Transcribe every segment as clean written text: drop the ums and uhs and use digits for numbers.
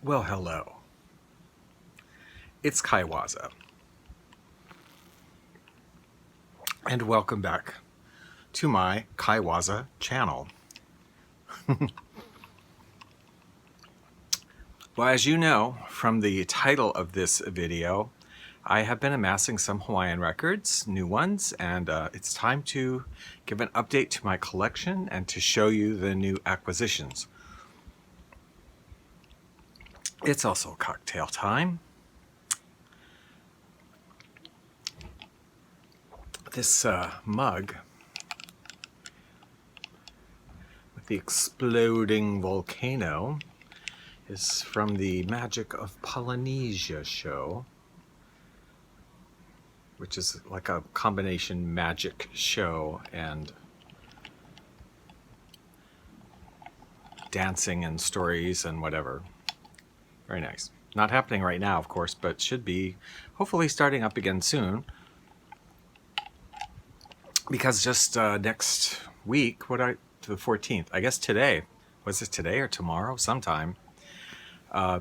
Well, hello. It's Kaiwaza, and welcome back to my Kaiwaza channel. Well, as you know from the title of this video, I have been amassing some Hawaiian records, new ones, and it's time to give an update to my collection and to show you the new acquisitions. It's also cocktail time. This mug with the exploding volcano is from the Magic of Polynesia show, which is like a combination magic show and dancing and stories and whatever. Very nice. Not happening right now, of course, but should be hopefully starting up again soon. Because just next week, the 14th, I guess today, was it today or tomorrow? Sometime.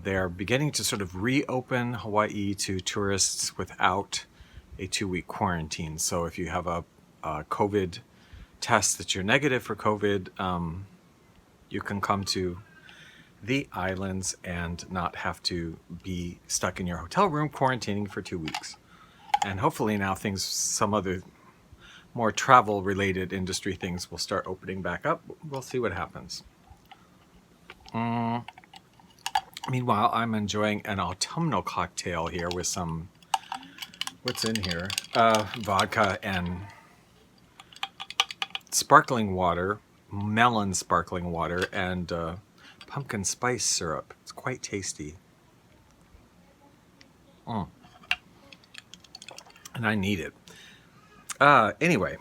They're beginning to sort of reopen Hawaii to tourists without a 2-week quarantine. So if you have a COVID test that you're negative for COVID, you can come to the islands and not have to be stuck in your hotel room quarantining for 2 weeks. And hopefully now some other more travel related industry things will start opening back up. We'll see what happens. Meanwhile, I'm enjoying an autumnal cocktail here with some, what's in here? Vodka and sparkling water, melon sparkling water, and pumpkin spice syrup. It's quite tasty. And I need it. Anyway,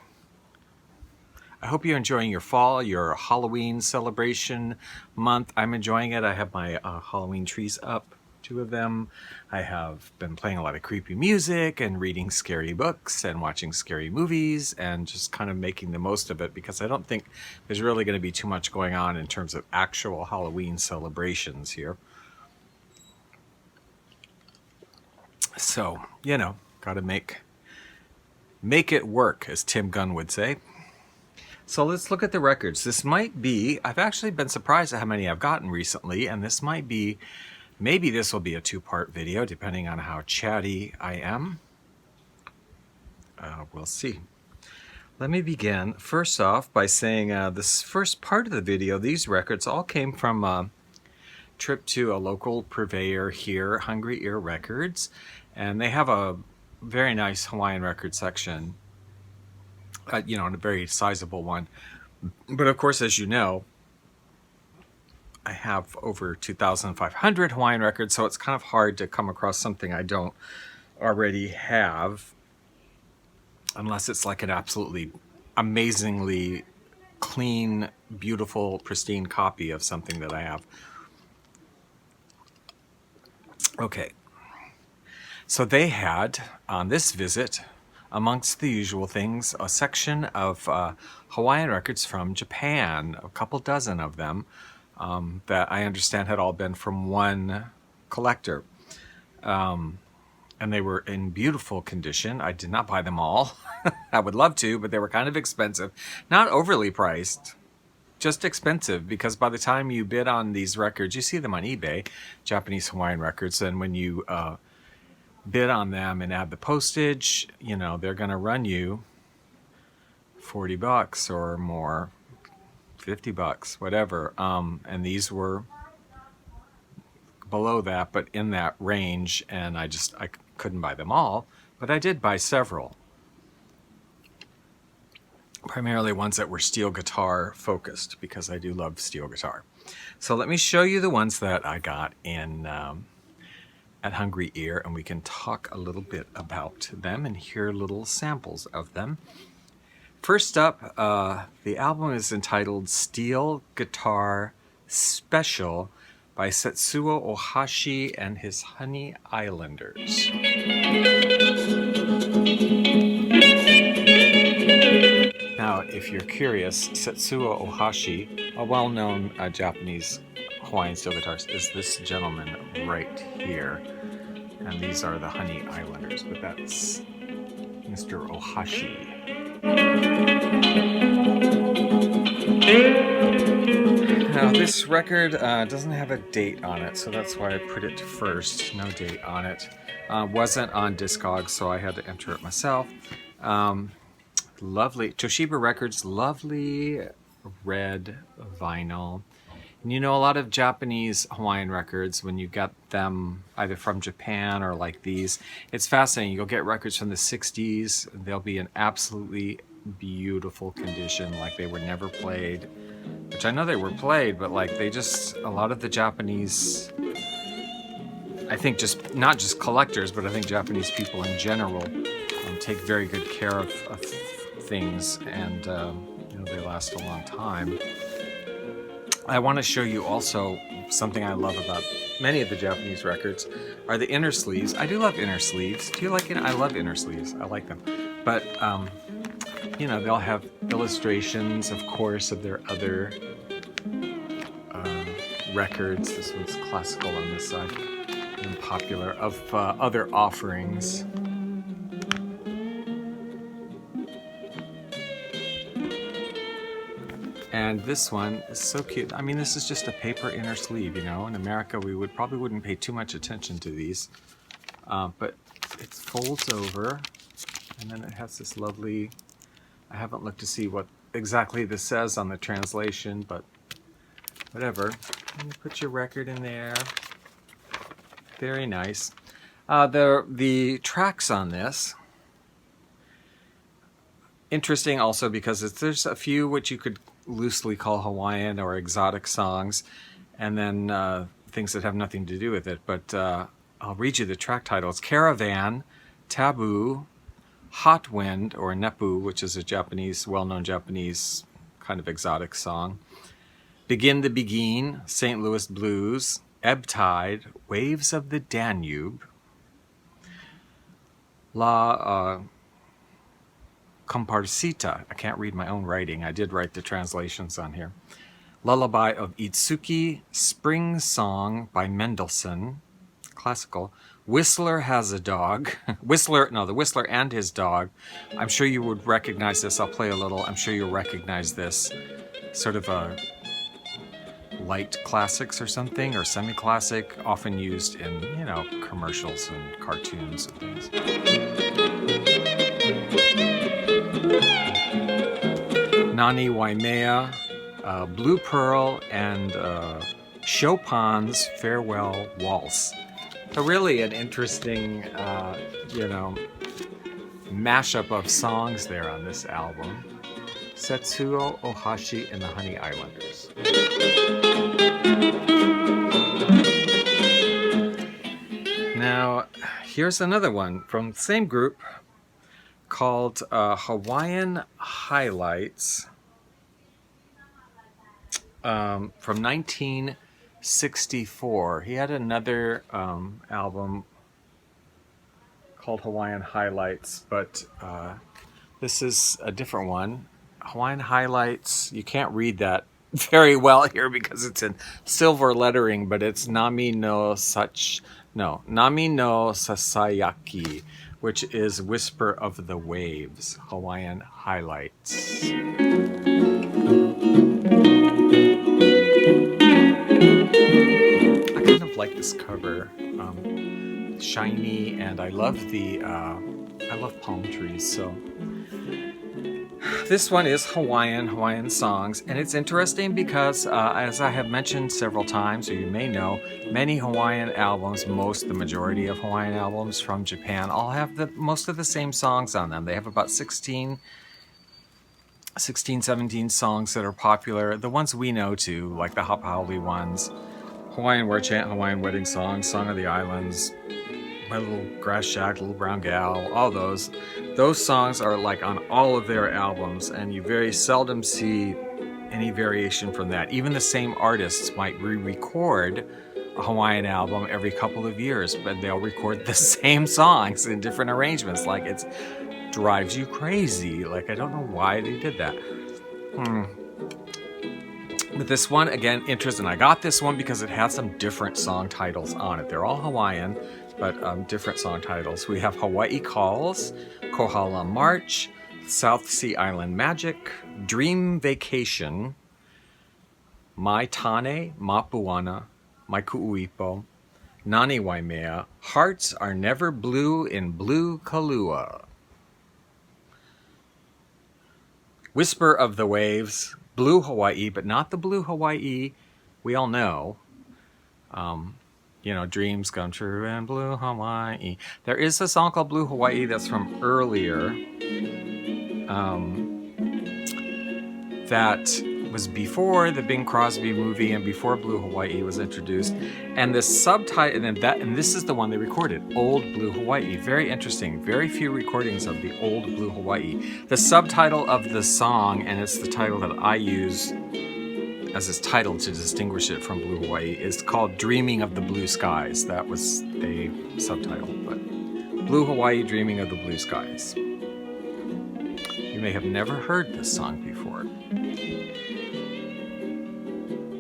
I hope you're enjoying your fall, your Halloween celebration month. I'm enjoying it. I have my Halloween trees up, 2 of them. I have been playing a lot of creepy music and reading scary books and watching scary movies and just kind of making the most of it, because I don't think there's really going to be too much going on in terms of actual Halloween celebrations here. So, you know, got to make it work, as Tim Gunn would say. So let's look at the records. This might be, I've actually been surprised at how many I've gotten recently, and this might be, maybe this will be a 2-part video, depending on how chatty I am. We'll see. Let me begin first off by saying this first part of the video, these records all came from a trip to a local purveyor here, Hungry Ear Records, and they have a very nice Hawaiian record section, you know, and a very sizable one. But of course, as you know, I have over 2,500 Hawaiian records, so it's kind of hard to come across something I don't already have, unless it's like an absolutely amazingly clean, beautiful, pristine copy of something that I have. Okay. So they had, on this visit, amongst the usual things, a section of Hawaiian records from Japan, a couple dozen of them, that I understand had all been from one collector. And they were in beautiful condition. I did not buy them all. I would love to, but they were kind of expensive. Not overly priced, just expensive, because by the time you bid on these records, you see them on eBay, Japanese Hawaiian records, and when you bid on them and add the postage, you know, they're going to run you $40 or more, $50, whatever. And these were below that, but in that range, and I couldn't buy them all, but I did buy several. Primarily ones that were steel guitar focused, because I do love steel guitar. So let me show you the ones that I got in at Hungry Ear, and we can talk a little bit about them and hear little samples of them. First up, the album is entitled Steel Guitar Special by Setsuo Ohashi and his Honey Islanders. Now, if you're curious, Setsuo Ohashi, a well-known Japanese Hawaiian steel guitars is this gentleman right here. And these are the Honey Islanders, but that's Mr. Ohashi. Now this record doesn't have a date on it, so that's why I put it first. No date on it. Wasn't on Discogs, so I had to enter it myself. Lovely Toshiba Records, lovely red vinyl. And you know, a lot of Japanese Hawaiian records, when you get them either from Japan or like these, it's fascinating. You'll get records from the 60s. They'll be in absolutely beautiful condition, like they were never played. Which I know they were played, but like they just, a lot of the Japanese, I think just, not just collectors, but I think Japanese people in general take very good care of things, and you know, they last a long time. I want to show you also something I love about many of the Japanese records are the inner sleeves. I do love inner sleeves. Do you like it? I love inner sleeves. I like them. But, you know, they'll have illustrations, of course, of their other records. This one's classical on this side and popular, of other offerings. And this one is so cute. I mean, this is just a paper inner sleeve, you know. In America, we probably wouldn't pay too much attention to these. But it folds over, and then it has this lovely, I haven't looked to see what exactly this says on the translation, but whatever. And you put your record in there. Very nice. The tracks on this, interesting also because there's a few which you could loosely call Hawaiian or exotic songs, and then things that have nothing to do with it. But I'll read you the track titles. Caravan, Taboo, Hot Wind, or Nepu, which is a Japanese, well-known Japanese kind of exotic song. Begin the Begin, St. Louis Blues, Ebb Tide, Waves of the Danube, La Comparsita. I can't read my own writing. I did write the translations on here. Lullaby of Itsuki, Spring Song by Mendelssohn, classical. Whistler Has a Dog. The Whistler and His Dog. I'm sure you would recognize this. I'll play a little. I'm sure you'll recognize this. Sort of a light classics or something, or semi-classic, often used in, you know, commercials and cartoons and things. Nani Waimea, Blue Pearl, and Chopin's Farewell Waltz. So really an interesting, you know, mashup of songs there on this album. Setsuo, Ohashi, and the Honey Islanders. Now, here's another one from the same group called Hawaiian Highlights from 1964. He had another album called Hawaiian Highlights, but this is a different one. Hawaiian Highlights, you can't read that very well here because it's in silver lettering, but it's Nami no Sasayaki, which is Whisper of the Waves, Hawaiian Highlights. I kind of like this cover, shiny, and I love palm trees, so. This one is Hawaiian songs, and it's interesting because, as I have mentioned several times, or you may know, many Hawaiian albums, the majority of Hawaiian albums from Japan, all have most of the same songs on them. They have about 16, 17 songs that are popular. The ones we know too, like the Hapahauli ones, Hawaiian War Chant, Hawaiian Wedding Song, Song of the Islands, My Little Grass Shack, Little Brown Gal, all those. Those songs are like on all of their albums, and you very seldom see any variation from that. Even the same artists might re-record a Hawaiian album every couple of years, but they'll record the same songs in different arrangements. Like, it drives you crazy. Like, I don't know why they did that. But this one, again, interesting. I got this one because it had some different song titles on it. They're all Hawaiian, but different song titles. We have Hawaii Calls, Kohala March, South Sea Island Magic, Dream Vacation, Mai Tane, Mapuana, Mai Ku'uipo, Nani Waimea, Hearts Are Never Blue in Blue Kalua, Whisper of the Waves, Blue Hawaii, but not the Blue Hawaii we all know. You know, dreams come true in Blue Hawaii. There is a song called Blue Hawaii that's from earlier. That was before the Bing Crosby movie and before Blue Hawaii was introduced. And the subtitle, and this is the one they recorded, Old Blue Hawaii. Very interesting. Very few recordings of the Old Blue Hawaii. The subtitle of the song, and it's the title that I use as its title to distinguish it from Blue Hawaii, is called Dreaming of the Blue Skies. That was a subtitle, but Blue Hawaii, Dreaming of the Blue Skies. You may have never heard this song before.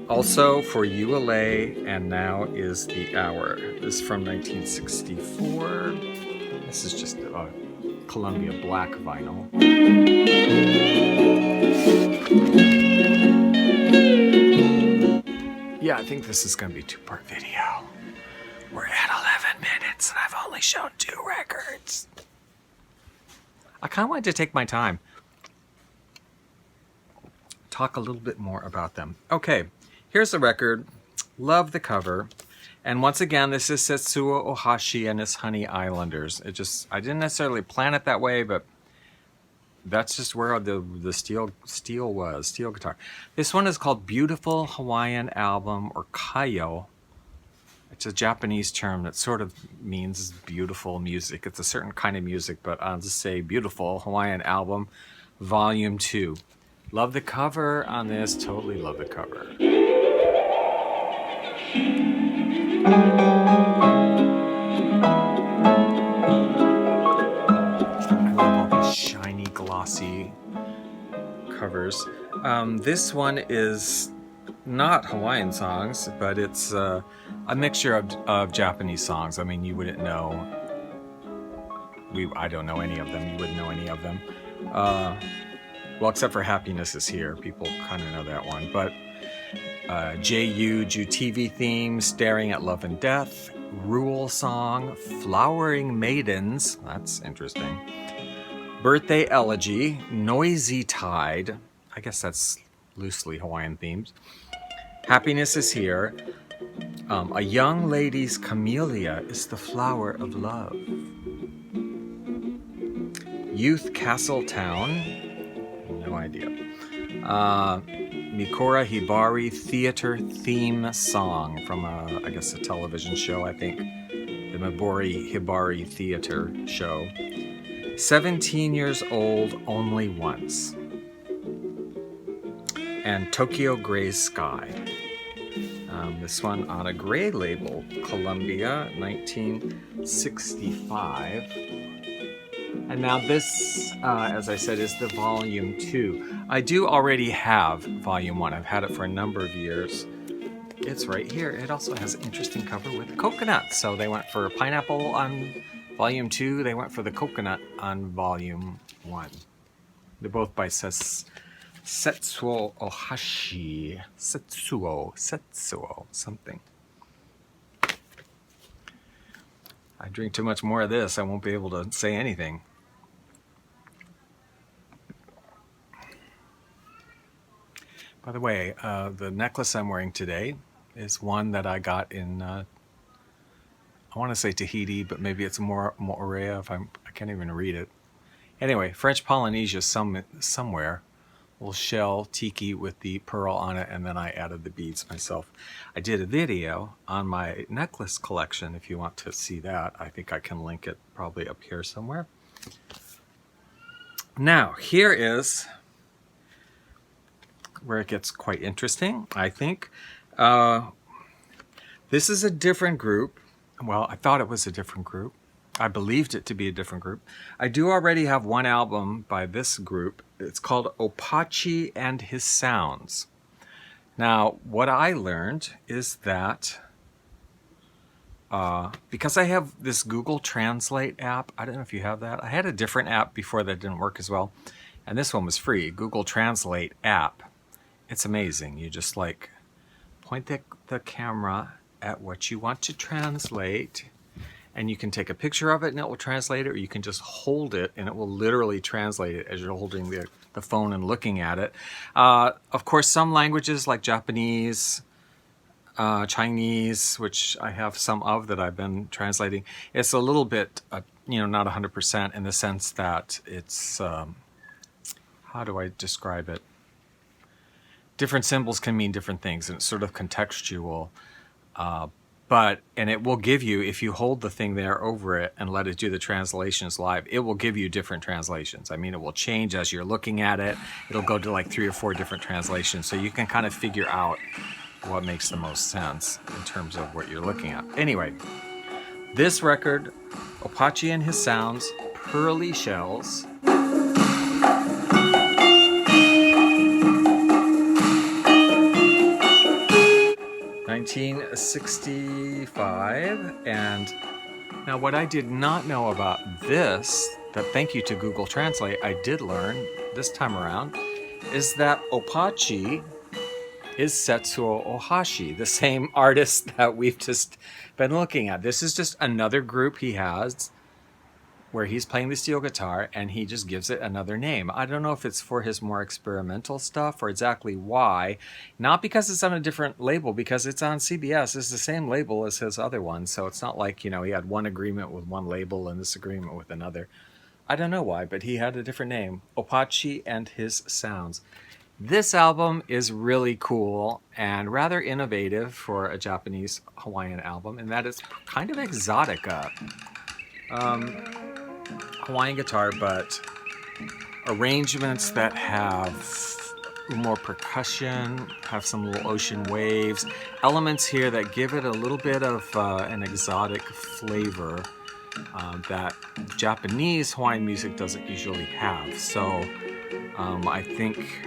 Also for ULA, and Now Is the Hour. This is from 1964. This is just a Columbia black vinyl. Yeah, I think this is going to be a two-part video. We're at 11 minutes and I've only shown 2 records. I kind of wanted to take my time. Talk a little bit more about them. Okay, here's the record. Love the cover. And once again, this is Setsuo Ohashi and his Honey Islanders. I didn't necessarily plan it that way, but that's just where the steel guitar. This one is called Beautiful Hawaiian Album, or Kayo. It's a Japanese term that sort of means beautiful music. It's a certain kind of music, but I'll just say Beautiful Hawaiian Album, Volume 2. Love the cover on this, totally love the cover. I love all these shiny, glossy covers. This one is not Hawaiian songs, but it's a mixture of Japanese songs. I mean, you wouldn't know. I don't know any of them. You wouldn't know any of them. Well, except for Happiness Is Here. People kind of know that one. But J.U. TV Theme, Staring at Love and Death, Rule Song, Flowering Maidens. That's interesting. Birthday Elegy, Noisy Tide. I guess that's loosely Hawaiian themed. Happiness Is Here. A Young Lady's Camellia is the Flower of Love. Youth Castle Town. No idea. Mikora Hibari Theater Theme Song from I guess a television show, I think. The Mibori Hibari Theater show. 17 Years Old Only Once. And Tokyo Gray Sky. This one on a gray label, Columbia, 1965. And now this, as I said, is the Volume 2. I do already have Volume 1. I've had it for a number of years. It's right here. It also has an interesting cover with coconut. So they went for pineapple on Volume 2. They went for the coconut on Volume 1. They're both by Setsuo Ohashi. Setsuo, something. I drink too much more of this, I won't be able to say anything. By the way, the necklace I'm wearing today is one that I got in, I want to say Tahiti, but maybe it's Moorea if I can't even read it. Anyway, French Polynesia somewhere. Little shell tiki with the pearl on it, and then I added the beads myself. I did a video on my necklace collection if you want to see that. I think I can link it probably up here somewhere. Now, here is where it gets quite interesting, I think. This is a different group. Well, I thought it was a different group. I believed it to be a different group. I do already have one album by this group. It's called Oppachi and His Sounds. Now, what I learned is that because I have this Google Translate app, I don't know if you have that. I had a different app before that didn't work as well, and this one was free. Google Translate app. It's amazing. You just like point the camera at what you want to translate, and you can take a picture of it and it will translate it, or you can just hold it and it will literally translate it as you're holding the phone and looking at it. Of course, some languages like Japanese, Chinese, which I have some of that I've been translating, it's a little bit, not 100% in the sense that it's, how do I describe it? Different symbols can mean different things, and it's sort of contextual. And it will give you, if you hold the thing there over it and let it do the translations live, it will give you different translations. I mean, it will change as you're looking at it. It'll go to like 3 or 4 different translations, so you can kind of figure out what makes the most sense in terms of what you're looking at. Anyway, this record, Oppachi and His Sounds, Pearly Shells. 1965, and now what I did not know about this, that thank you to Google Translate, I did learn this time around, is that Oppachi is Setsuo Ohashi, the same artist that we've just been looking at. This is just another group he has where he's playing the steel guitar and he just gives it another name. I don't know if it's for his more experimental stuff or exactly why. Not because it's on a different label, because it's on CBS. It's the same label as his other one, so it's not like, he had one agreement with one label and this agreement with another. I don't know why, but he had a different name. Oppachi and His Sounds. This album is really cool and rather innovative for a Japanese Hawaiian album in that it's kind of exotica. Hawaiian guitar, but arrangements that have more percussion, have some little ocean waves, elements here that give it a little bit of an exotic flavor that Japanese Hawaiian music doesn't usually have. So I think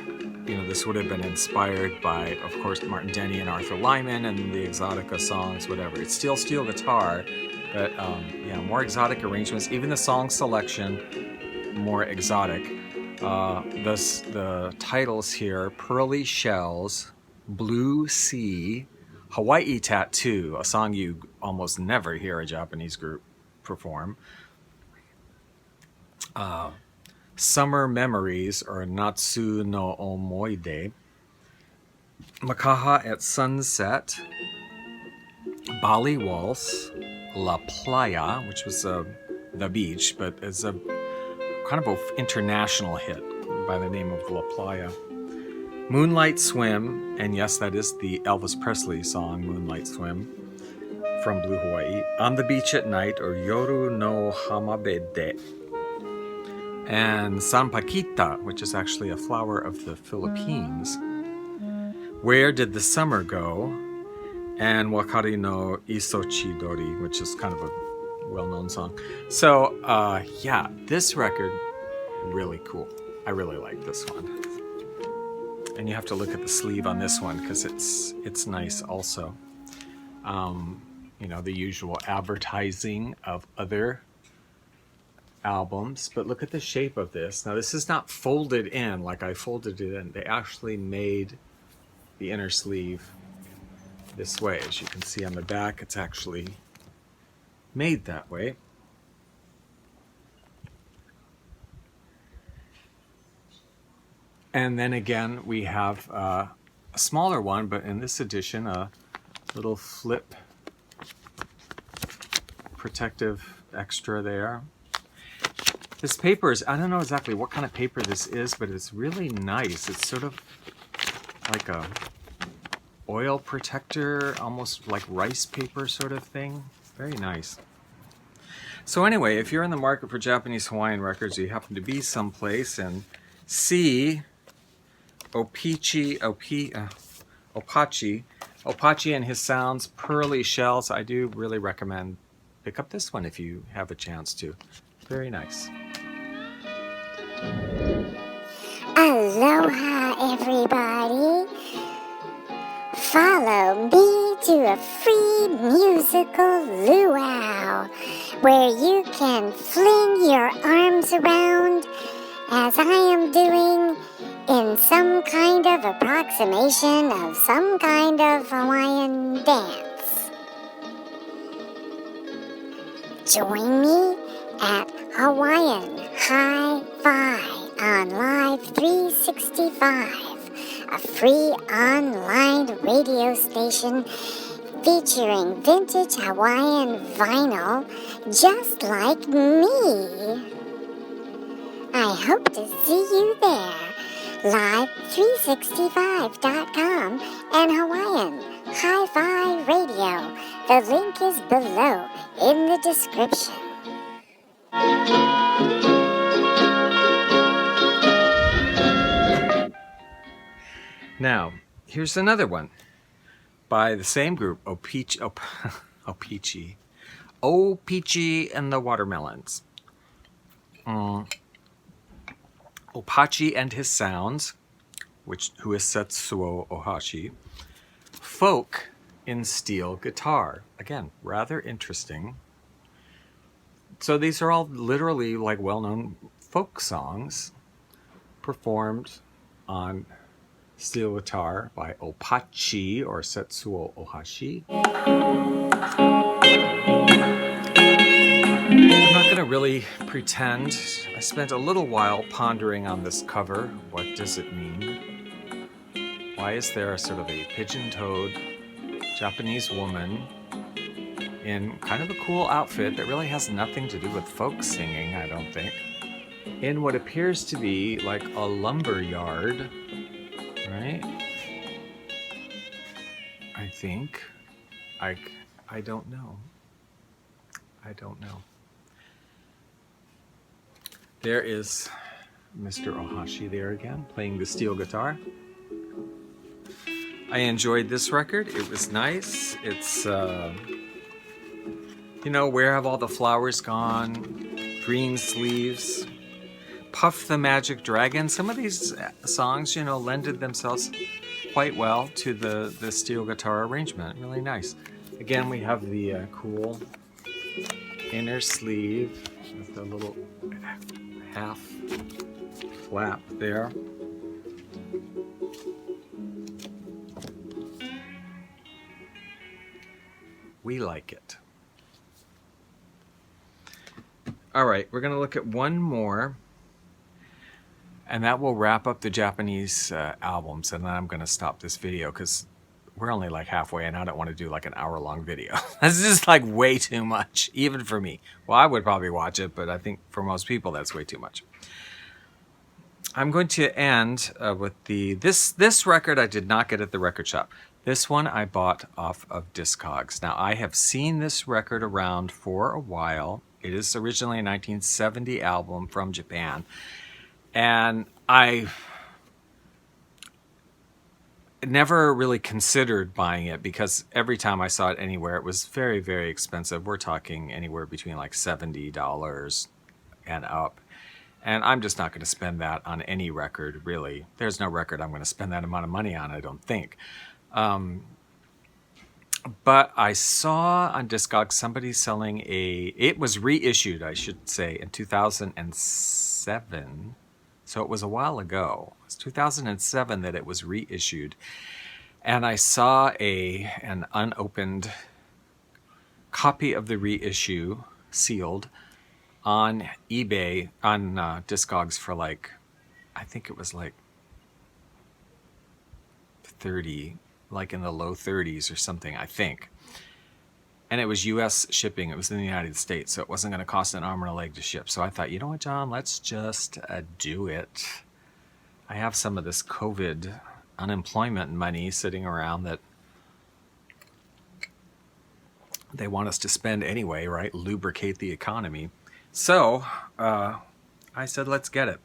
this would have been inspired by, of course, Martin Denny and Arthur Lyman and the exotica songs, whatever. It's still steel guitar, but more exotic arrangements. Even the song selection, more exotic. The titles here: Pearly Shells, Blue Sea, Hawaii Tattoo, a song you almost never hear a Japanese group perform. Summer Memories, or Natsu no Omoide, Makaha at Sunset, Bali Waltz, La Playa, which was the beach, but it's a kind of an international hit by the name of La Playa. Moonlight Swim, and yes, that is the Elvis Presley song, Moonlight Swim, from Blue Hawaii. On the Beach at Night, or Yoru no Hamabede. And San Paquita, which is actually a flower of the Philippines. Where Did the Summer Go? And Wakari no Isochidori, which is kind of a well-known song. So, this record, really cool. I really like this one. And you have to look at the sleeve on this one because it's nice also. The usual advertising of other albums, but look at the shape of this. Now, this is not folded in like I folded it in. They actually made the inner sleeve this way. As you can see on the back, it's actually made that way. And then again, we have a smaller one, but in this edition, a little flip protective extra there. This paper is, I don't know exactly what kind of paper this is, but it's really nice. It's sort of like a oil protector, almost like rice paper sort of thing. Very nice. So anyway, if you're in the market for Japanese Hawaiian records, you happen to be someplace and see Oppachi and His Sounds, Pearly Shells, I do really recommend pick up this one if you have a chance to. Very nice. Aloha, everybody. Follow me to a free musical luau, where you can fling your arms around, as I am doing, in some kind of approximation of some kind of Hawaiian dance. Join me at Hawaiian Hi-Fi on Live 365, a free online radio station featuring vintage Hawaiian vinyl just like me. I hope to see you there. Live365.com and Hawaiian Hi-Fi Radio. The link is below in the description. Now, here's another one by the same group, Oppachi and the Watermelons. Oppachi and His Sounds, who is Setsuo Ohashi. Folk in steel guitar. Again, rather interesting. So these are all literally like well-known folk songs performed on steel guitar by Oppachi or Setsuo Ohashi. I'm not going to really pretend. I spent a little while pondering on this cover. What does it mean? Why is there a sort of a pigeon-toed Japanese woman in kind of a cool outfit that really has nothing to do with folk singing, I don't think, in what appears to be like a lumber yard, right? I think. I don't know. I don't know. There is Mr. Ohashi there again, playing the steel guitar. I enjoyed this record. It was nice. It's, Where Have All the Flowers Gone? Green Sleeves. Puff the Magic Dragon. Some of these songs, lended themselves quite well to the steel guitar arrangement. Really nice. Again, we have the cool inner sleeve with the little half flap there. We like it. All right, we're going to look at one more, and that will wrap up the Japanese albums, and then I'm going to stop this video because we're only like halfway, and I don't want to do like an hour-long video. This is like way too much, even for me. Well, I would probably watch it, but I think for most people that's way too much. I'm going to end with this record I did not get at the record shop. This one I bought off of Discogs. Now, I have seen this record around for a while. It is originally a 1970 album from Japan. And I never really considered buying it because every time I saw it anywhere, it was very, very expensive. We're talking anywhere between like $70 and up. And I'm just not going to spend that on any record, really. There's no record I'm going to spend that amount of money on, I don't think. But I saw on Discogs somebody selling it was reissued, I should say, in 2007. So it was a while ago. It was 2007 that it was reissued. And I saw an unopened copy of the reissue, sealed, on eBay, on Discogs for like, I think it was like 30, like in the low 30s or something, I think. And it was U.S. shipping. It was in the United States, so it wasn't going to cost an arm and a leg to ship. So I thought, you know what, John, let's just do it. I have some of this COVID unemployment money sitting around that they want us to spend anyway, right? Lubricate the economy. So I said, let's get it.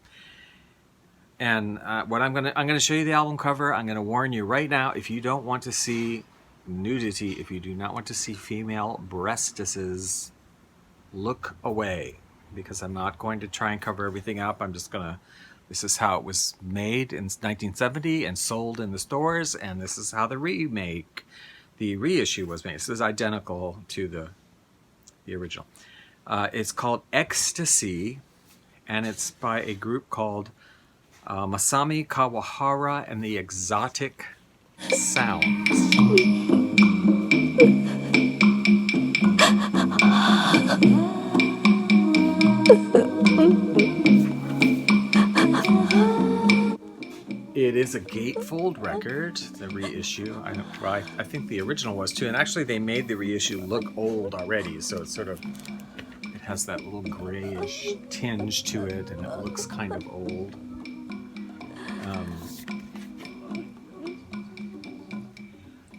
And what I'm gonna show you the album cover. I'm gonna warn you right now, if you don't want to see nudity, if you do not want to see female breastises, look away, because I'm not going to try and cover everything up. I'm just gonna This is how it was made in 1970 and sold in the stores, and this is how the reissue was made. This is identical to the original. It's called Ecstasy, and it's by a group called Masami, Kawahara, and the Exotic Sounds. It is a gatefold record, the reissue. I think the original was too, and actually they made the reissue look old already, so it's sort of, it has that little grayish tinge to it, and it looks kind of old.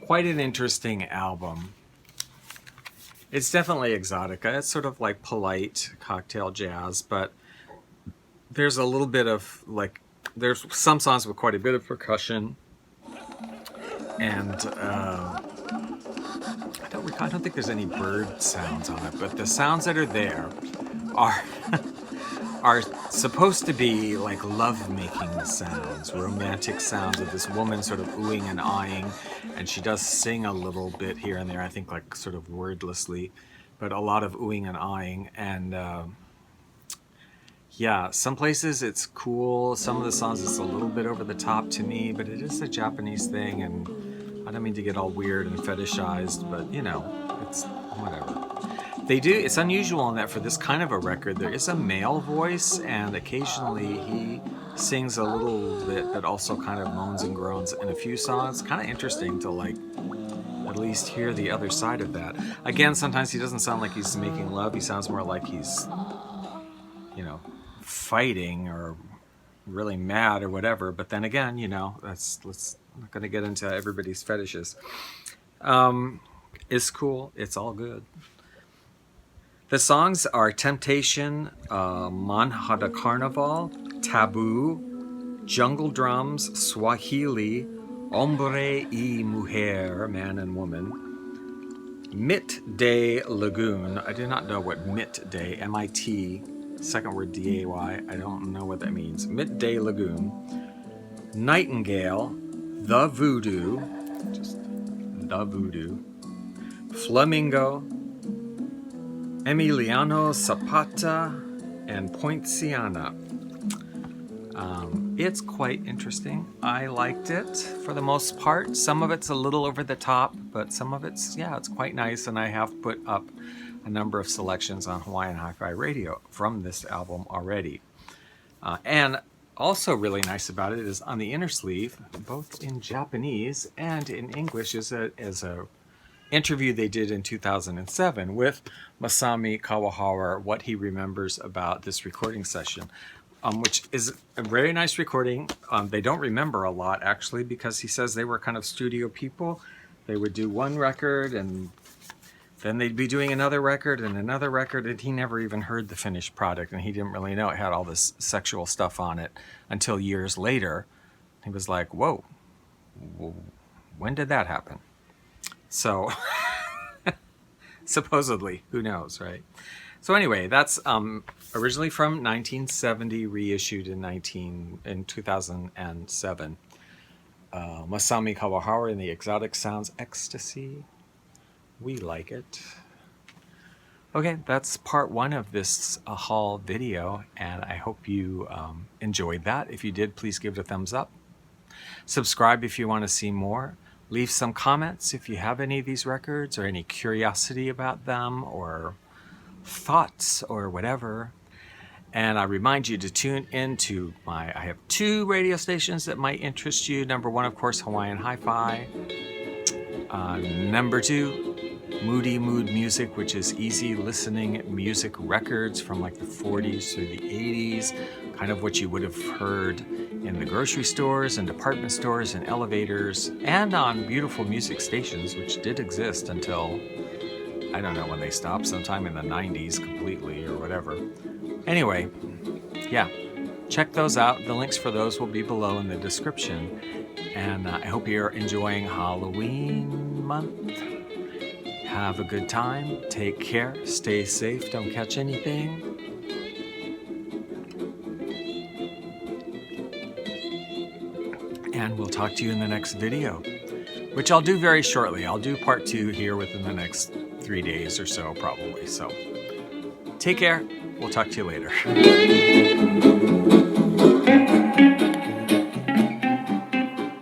Quite an interesting album. It's definitely exotica. It's sort of like polite cocktail jazz, but there's a little bit of like, there's some songs with quite a bit of percussion, and I don't think there's any bird sounds on it, but the sounds that are there are supposed to be like love-making sounds, romantic sounds of this woman sort of oohing and eyeing, and she does sing a little bit here and there, I think like sort of wordlessly, but a lot of oohing and eyeing, and yeah, some places it's cool, some of the songs it's a little bit over the top to me, but it is a Japanese thing, and I don't mean to get all weird and fetishized, but you know, it's whatever. It's unusual in that for this kind of a record, there is a male voice, and occasionally he sings a little bit that also kind of moans and groans in a few songs. Kind of interesting to like at least hear the other side of that. Again, sometimes he doesn't sound like he's making love, he sounds more like he's, you know, fighting or really mad or whatever, but then again, you know, I'm not going to get into everybody's fetishes. It's cool, it's all good. The songs are Temptation, Manhada Carnival, Taboo, Jungle Drums, Swahili, Hombre y Mujer, Man and Woman, Midday Lagoon. I do not know what midday, M-I-T, second word D-A-Y, I don't know what that means. Midday Lagoon, Nightingale, The Voodoo, just The Voodoo, Flamingo, Emiliano Zapata, and Poinciana. It's quite interesting. I liked it for the most part. Some of it's a little over the top, but some of it's quite nice, and I have put up a number of selections on Hawaiian Hi-Fi Radio from this album already. And also really nice about it is on the inner sleeve, both in Japanese and in English, is a interview they did in 2007 with Masami Kawahara, what he remembers about this recording session, which is a very nice recording. They don't remember a lot, actually, because he says they were kind of studio people. They would do one record, and then they'd be doing another record, and he never even heard the finished product, and he didn't really know it had all this sexual stuff on it until years later. He was like, whoa, when did that happen? So, supposedly, who knows, right? So anyway, that's originally from 1970, reissued in 2007. Masami Kawahara and the Exotic Sounds, Ecstasy. We like it. Okay, that's part one of this haul video, and I hope you enjoyed that. If you did, please give it a thumbs up. Subscribe if you want to see more. Leave some comments if you have any of these records or any curiosity about them or thoughts or whatever. And I remind you to tune in to I have 2 radio stations that might interest you. Number 1, of course, Hawaiian Hi-Fi. Number 2, Moody Mood Music, which is easy listening music records from like the 40s through the 80s, kind of what you would have heard in the grocery stores and department stores and elevators, and on beautiful music stations, which did exist until, I don't know when they stopped, sometime in the 90s completely or whatever. Anyway, yeah, check those out. The links for those will be below in the description. And I hope you're enjoying Halloween month. Have a good time. Take care. Stay safe. Don't catch anything. and we'll talk to you in the next video, which I'll do very shortly. I'll do part 2 here within the next 3 days or so, probably. So take care. We'll talk to you later.